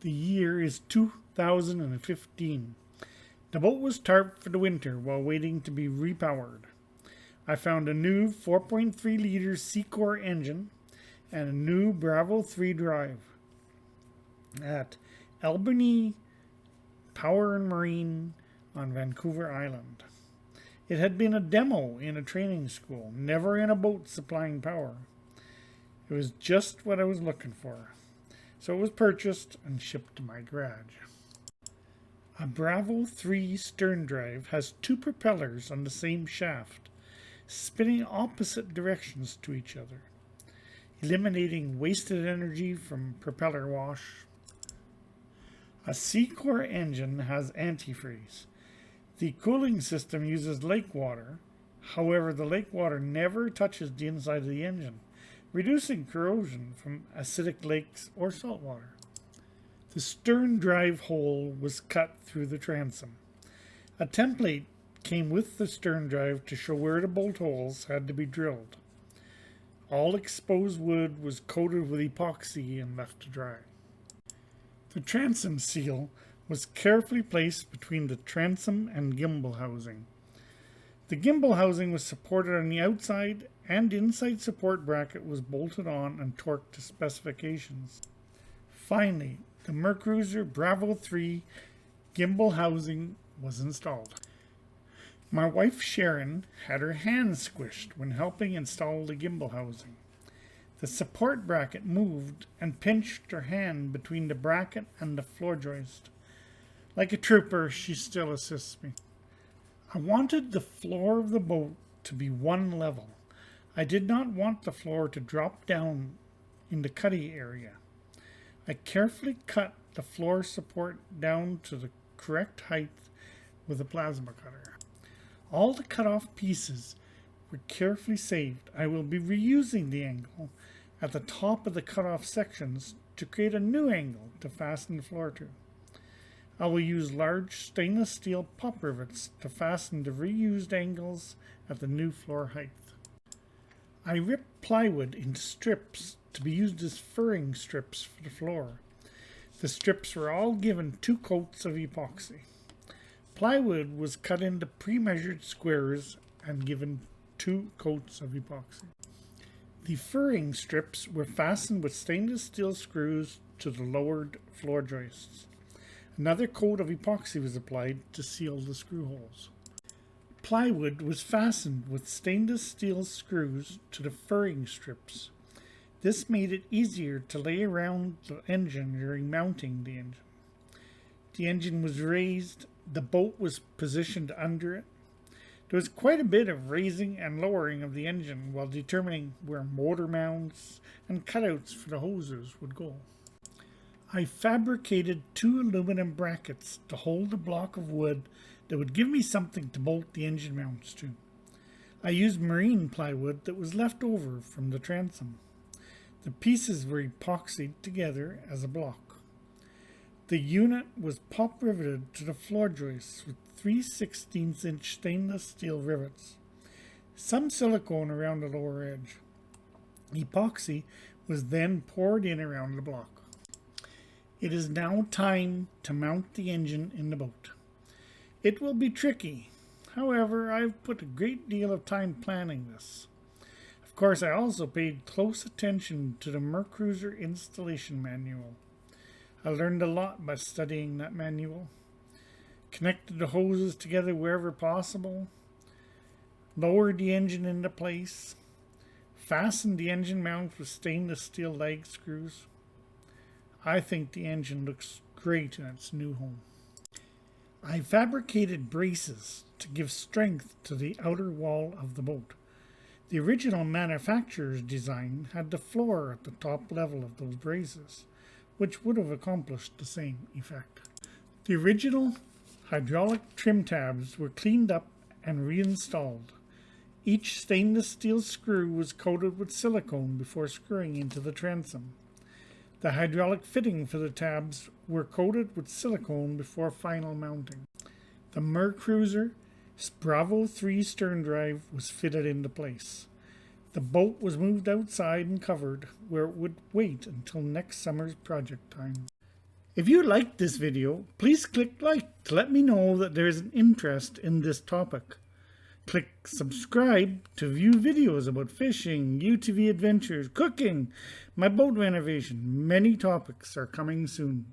The year is 2015. The boat was tarped for the winter while waiting to be repowered. I found a new 4.3 liter Seacore engine and a new Bravo 3 drive at Albany Power and Marine on Vancouver Island. It had been a demo in a training school, never in a boat supplying power. It was just what I was looking for. So it was purchased and shipped to my garage. A Bravo 3 stern drive has two propellers on the same shaft, spinning opposite directions to each other, eliminating wasted energy from propeller wash. A Seacore engine has antifreeze. The cooling system uses lake water. However, the lake water never touches the inside of the engine, reducing corrosion from acidic lakes or salt water. The stern drive hole was cut through the transom. A template came with the stern drive to show where the bolt holes had to be drilled. All exposed wood was coated with epoxy and left to dry. The transom seal was carefully placed between the transom and gimbal housing. The gimbal housing was supported on the outside, and inside support bracket was bolted on and torqued to specifications. Finally, the Mercruiser Bravo 3 gimbal housing was installed. My wife Sharon had her hand squished when helping install the gimbal housing. The support bracket moved and pinched her hand between the bracket and the floor joist. Like a trooper, she still assists me. I wanted the floor of the boat to be one level. I did not want the floor to drop down in the cuddy area. I carefully cut the floor support down to the correct height with a plasma cutter. All the cut off pieces were carefully saved. I will be reusing the angle at the top of the cut off sections to create a new angle to fasten the floor to. I will use large stainless steel pop rivets to fasten the reused angles at the new floor height. I ripped plywood into strips to be used as furring strips for the floor. The strips were all given 2 coats of epoxy. Plywood was cut into pre-measured squares and given 2 coats of epoxy. The furring strips were fastened with stainless steel screws to the lowered floor joists. Another coat of epoxy was applied to seal the screw holes. Plywood was fastened with stainless steel screws to the furring strips. This made it easier to lay around the engine during mounting the engine. The engine was raised, the boat was positioned under it. There was quite a bit of raising and lowering of the engine while determining where motor mounts and cutouts for the hoses would go. I fabricated 2 aluminum brackets to hold a block of wood that would give me something to bolt the engine mounts to. I used marine plywood that was left over from the transom. The pieces were epoxied together as a block. The unit was pop riveted to the floor joists with 3/16-inch stainless steel rivets. Some silicone around the lower edge. Epoxy was then poured in around the block. It is now time to mount the engine in the boat. It will be tricky. However, I've put a great deal of time planning this. Of course, I also paid close attention to the Mercruiser installation manual. I learned a lot by studying that manual. Connected the hoses together wherever possible. Lowered the engine into place. Fastened the engine mount with stainless steel lag screws. I think the engine looks great in its new home. I fabricated braces to give strength to the outer wall of the boat. The original manufacturer's design had the floor at the top level of those braces, which would have accomplished the same effect. The original hydraulic trim tabs were cleaned up and reinstalled. Each stainless steel screw was coated with silicone before screwing into the transom. The hydraulic fitting for the tabs were coated with silicone before final mounting. The Mercruiser Bravo 3 stern drive was fitted into place. The boat was moved outside and covered, where it would wait until next summer's project time. If you liked this video, please click like to let me know that there is an interest in this topic. Click subscribe to view videos about fishing, UTV adventures, cooking, my boat renovation. Many topics are coming soon.